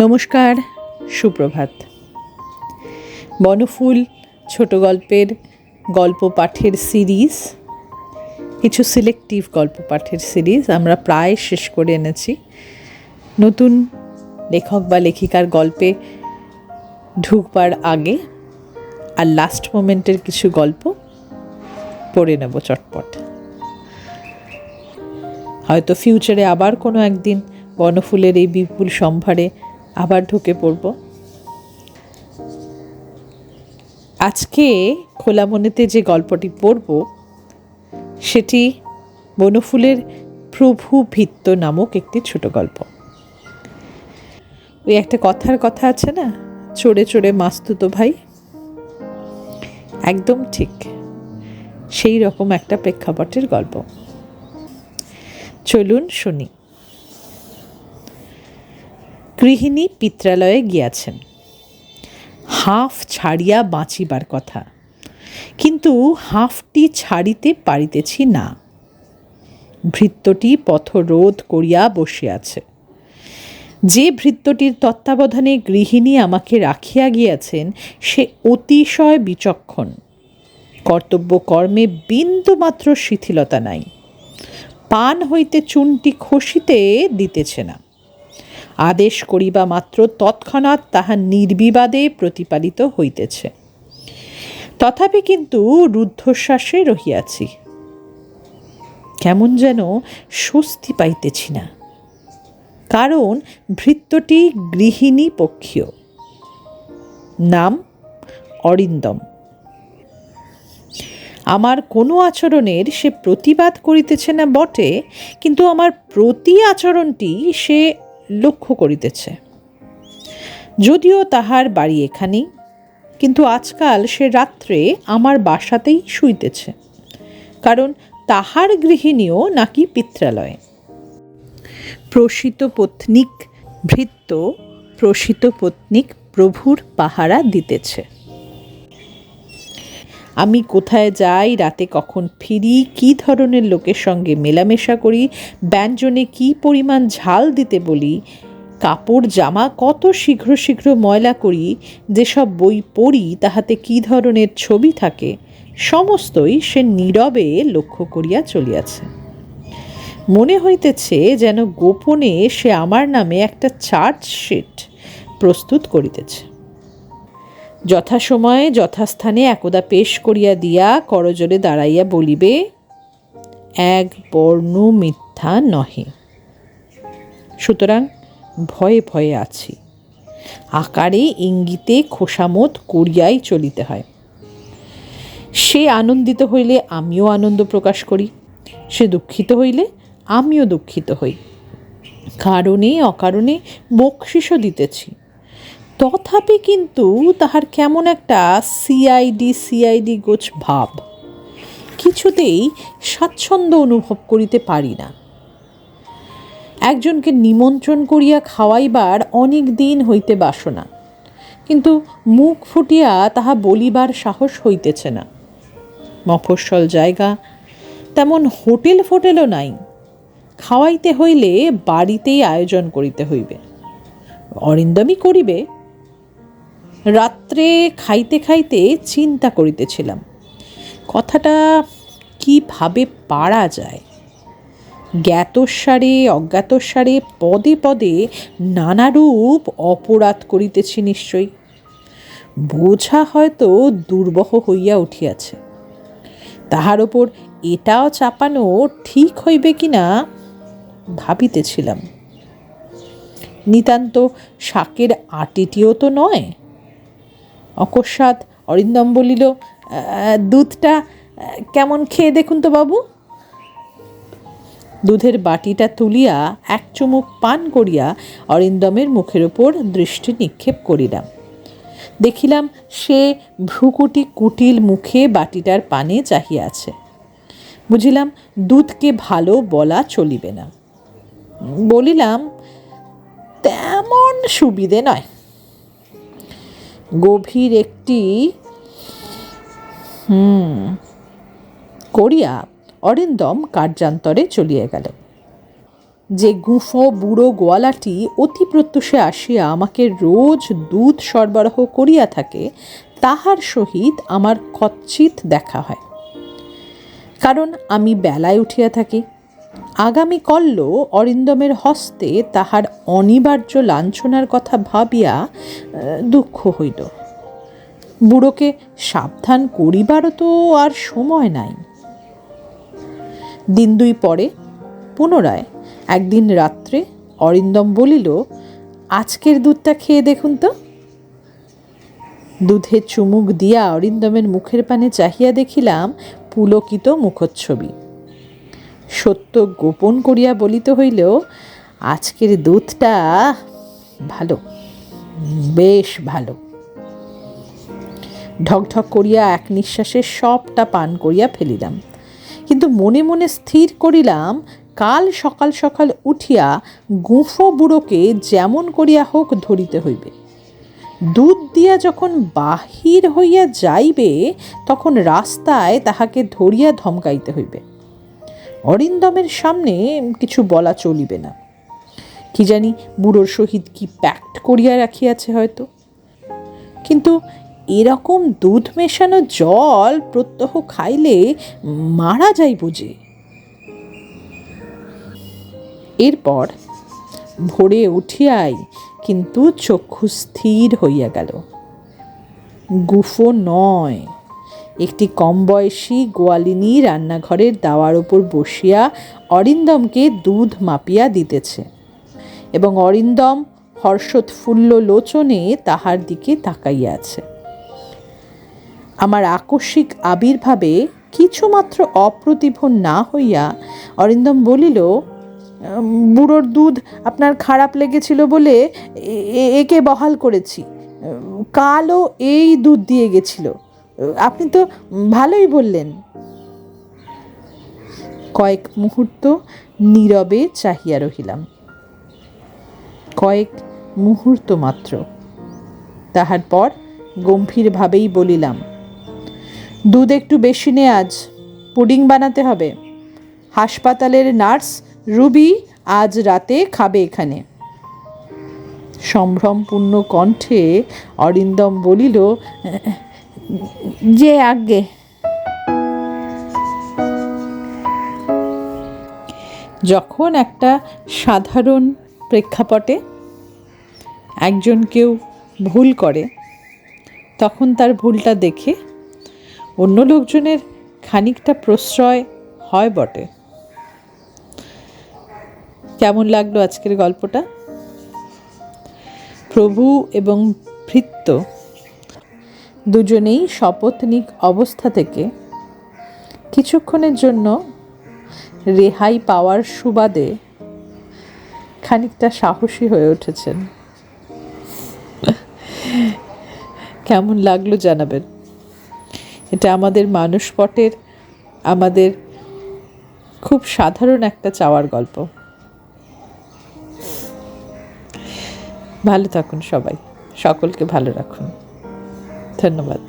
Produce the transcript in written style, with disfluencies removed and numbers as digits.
নমস্কার, সুপ্রভাত। বনফুল ছোট গল্পের গল্প পাঠের সিরিজ, কিছু সিলেক্টিভ গল্প পাঠের সিরিজ আমরা প্রায় শেষ করে এনেছি। নতুন লেখক বা লেখিকার গল্পে ঢুকবার আগে আর লাস্ট মোমেন্টের কিছু গল্প পড়ে নেব চটপট। হয়তো ফিউচারে আবার কোনো একদিন বনফুলের এই বিপুল সম্ভারে আবার ঢুকে পড়ব। আজকে খোলা মনেতে যে গল্পটি পড়ব সেটি বনফুলের প্রভু ভিত্ত নামক একটি ছোট গল্প। ওই একটা কথার কথা আছে না, চড়ে চড়ে মাস্তুতো ভাই, একদম ঠিক সেই রকম একটা প্রেক্ষাপটের গল্প। চলুন শুনি। গৃহিণী পিত্রালয়ে গিয়াছেন, হাঁফ ছাড়িয়া বাঁচিবার কথা, কিন্তু হাঁফটি ছাড়িতে পারিতেছি না। ভৃত্যটি পথরোধ করিয়া বসিয়াছে। যে ভৃত্যটির তত্ত্বাবধানে গৃহিণী আমাকে রাখিয়া গিয়াছেন সে অতিশয় বিচক্ষণ। কর্তব্য কর্মে বিন্দুমাত্র শিথিলতা নাই। পান হইতে চুনটি খসিতে দিতেছে না। আদেশ করিবা মাত্র তৎক্ষণাৎ তাহা নির্বিবাদে প্রতিপালিত হইতেছে। তথাপি কিন্তু রুদ্ধশ্বাসে রহিয়াছি, কেমন যেন স্বস্তি পাইতেছি না। কারণ ভৃত্যটি গৃহিণী পক্ষীয়, নাম অরিন্দম। আমার কোনো আচরণের সে প্রতিবাদ করিতেছে না বটে, কিন্তু আমার প্রতি আচরণটি সে লক্ষ্য করিতেছে। যদিও তাহার বাড়ি এখানেই, কিন্তু আজকাল সে রাত্রে আমার বাসাতেই শুইতেছে, কারণ তাহার গৃহিণীও নাকি পিত্রালয়ে। প্রসিত পত্নীক ভৃত্য প্রসিত পত্নীক প্রভুর পাহারা দিতেছে। আমি কোথায় যাই, রাতে কখন ফিরি, কী ধরনের লোকের সঙ্গে মেলামেশা করি, ব্যঞ্জনে কী পরিমাণ ঝাল দিতে বলি, কাপড় জামা কত শীঘ্র শীঘ্র ময়লা করি, যেসব বই পড়ি তাহাতে কী ধরনের ছবি থাকে, সমস্তই সে নীরবে লক্ষ্য করিয়া চলিয়াছে। মনে হইতেছে যেন গোপনে সে আমার নামে একটা চার্জশিট প্রস্তুত করিতেছে। যথাসময়ে যথাস্থানে একদা পেশ করিয়া দিয়া করজোরে দাঁড়াইয়া বলিবে, এক বর্ণ মিথ্যা নহে। সুতরাং ভয়ে ভয়ে আছি। আকারে ইঙ্গিতে খোসামত করিয়াই চলিতে হয়। সে আনন্দিত হইলে আমিও আনন্দ প্রকাশ করি, সে দুঃখিত হইলে আমিও দুঃখিত হই। কারণে অকারণে বকশিসও দিতেছি। তথাপি কিন্তু তাহার কেমন একটা সিআইডি গোছ ভাব, কিছুতেই স্বাচ্ছন্দ্য অনুভব করিতে পারি না। একজনকে নিমন্ত্রণ করিয়া খাওয়াইবার অনেক দিন হইতে বাসনা, কিন্তু মুখ ফুটিয়া তাহা বলিবার সাহস হইতেছে না। মফস্বল জায়গা, তেমন হোটেলও নাই। খাওয়াইতে হইলে বাড়িতেই আয়োজন করিতে হইবে। অরিন্দমই করিবে। রাত্রে খাইতে খাইতে চিন্তা করিতেছিলাম, কথাটা কিভাবে পারা যায়। জ্ঞাতসারে অজ্ঞাতসারে পদে পদে নানারূপ অপরাধ করিতেছি নিশ্চয়ই। বোঝা হয়তো দুর্বহ হইয়া উঠিয়াছে। তাহার ওপর এটাও চাপানো ঠিক হইবে কিনা ভাবিতেছিলাম। নিতান্ত শাকের আটিটিও তো নয়। অকস্মাৎ অরিন্দম বলিল, দুধটা কেমন খেয়ে দেখুন তো বাবু। দুধের বাটিটা তুলিয়া এক চুমুক পান করিয়া অরিন্দমের মুখের ওপর দৃষ্টি নিক্ষেপ করিলাম। দেখিলাম সে ভ্রুকুটি কুটিল মুখে বাটিটার পানে চাহিয়া আছে। বুঝিলাম দুধকে ভালো বলা চলিবে না। বলিলাম, তেমন সুবিধে নয়। গভীর একটি করিয়া অরিন্দম কার্যান্তরে চলিয়া গেল। যে গুঁফো বুড়ো গোয়ালাটি অতি প্রত্যুষে আসিয়া আমাকে রোজ দুধ সরবরাহ করিয়া থাকে, তাহার সহিত আমার কচ্ছিৎ দেখা হয়। কারণ আমি বেলায় উঠিয়া থাকি। আগামী কল্য অরিন্দমের হস্তে তাহার অনিবার্য লাঞ্ছনার কথা ভাবিয়া দুঃখ হইল। বুড়োকে সাবধান করিবারও তো আর সময় নাই। দিন দুই পরে পুনরায় একদিন রাত্রে অরিন্দম বলিল, আজকের দুধটা খেয়ে দেখুন তো। দুধে চুমুক দিয়া অরিন্দমের মুখের পানে চাহিয়া দেখিলাম পুলকিত মুখচ্ছবি। সত্য গোপন করিয়া বলিতে হইলেও আজকের দুধটা ভালো, বেশ ভালো। ঢকঢক করিয়া এক নিঃশ্বাসে সবটা পান করিয়া ফেলিলাম, কিন্তু মনে মনে স্থির করিলাম কাল সকাল সকাল উঠিয়া গুঁফো বুড়োকে যেমন করিয়া হোক ধরিতে হইবে। দুধ দিয়া যখন বাহির হইয়া যাইবে তখন রাস্তায় তাহাকে ধরিয়া ধমকাইতে হইবে। অরিন্দমের সামনে কিছু বলা চলিবে না। কি জানি বুড়োর সহিত কি প্যাক্ট করিয়া রাখিয়াছে হয়তো। কিন্তু এরকম দুধ মেশানো জল প্রত্যহ খাইলে মারা যাই বুঝে। এরপর ভোরে উঠিয়াই কিন্তু চক্ষু স্থির হইয়া গেল। গুঁফো নয়, একটি কম বয়সী গোয়ালিনী রান্নাঘরের দাওয়ার ওপর বসিয়া অরিন্দমকে দুধ মাপিয়া দিতেছে এবং অরিন্দম হর্ষোৎফুল্ল লোচনে তাহার দিকে তাকাইয়া আছে। আমার আকস্মিক আবির্ভাবে কিছুমাত্র অপ্রতিভ না হইয়া অরিন্দম বলিল, বুড়োর দুধ আপনার খারাপ লেগেছিল বলে একে বহাল করেছি। কালও এই দুধ দিয়ে গেছিল, আপনি তো ভালোই বললেন। কয়েক মুহূর্ত নীরবে চাহিয়া রহিলাম, কয়েক মুহূর্ত মাত্র। তাহার পর গম্ভীরভাবেই বলিলাম, দুধ একটু বেশি নে, আজ পুডিং বানাতে হবে। হাসপাতালের নার্স রুবি আজ রাতে খাবে এখানে। সম্ভ্রমপূর্ণ কণ্ঠে অরিন্দম বলিল, যে আজ্ঞে। যখন একটা সাধারণ প্রেক্ষাপটে একজন কেউ ভুল করে, তখন তার ভুলটা দেখে অন্য লোকজনের খানিকটা প্রশ্রয় হয় বটে। কেমন লাগলো আজকের গল্পটা? প্রভু এবং ভৃত্য দুজনেই শপথনিক অবস্থা থেকে কিছুক্ষণের জন্য রেহাই পাওয়ার সুবাদে খানিকটা সাহসী হয়ে উঠেছেন। কেমন লাগলো জানাবেন। এটা আমাদের মানুষপটের, আমাদের খুব সাধারণ একটা চাওয়ার গল্প। ভালো থাকুন সবাই, সকলকে ভালো রাখুন। ধন্যবাদ।